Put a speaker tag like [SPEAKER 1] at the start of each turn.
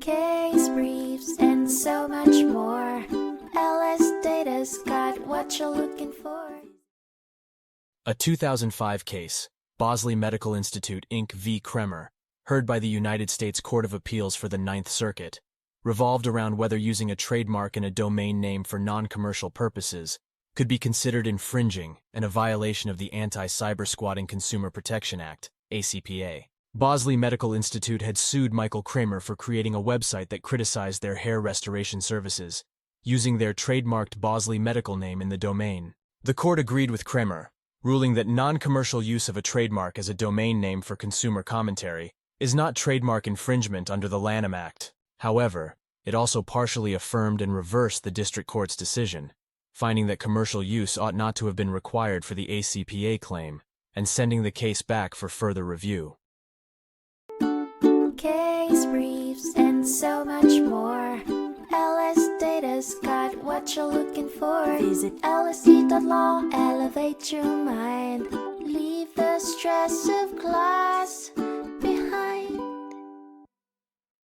[SPEAKER 1] case briefs, and so much more. LSData's got what you're looking for.
[SPEAKER 2] A 2005 case, Bosley Medical Institute Inc. v. Kremer, heard by the United States Court of Appeals for the Ninth Circuit, revolved around whether using a trademark and a domain name for non-commercial purposes could be considered infringing and a violation of the Anti-Cybersquatting Consumer Protection Act, ACPA. Bosley Medical Institute had sued Michael Kremer for creating a website that criticized their hair restoration services, using their trademarked Bosley medical name in the domain. The court agreed with Kremer, ruling that non-commercial use of a trademark as a domain name for consumer commentary is not trademark infringement under the Lanham Act. However, it also partially affirmed and reversed the district court's decision, finding that commercial use ought not to have been required for the ACPA claim, and sending the case back for further review.
[SPEAKER 1] Case briefs, and so much more. LSData's got what you're looking for. Visit lsd.law, elevate your mind, leave the stress of climb.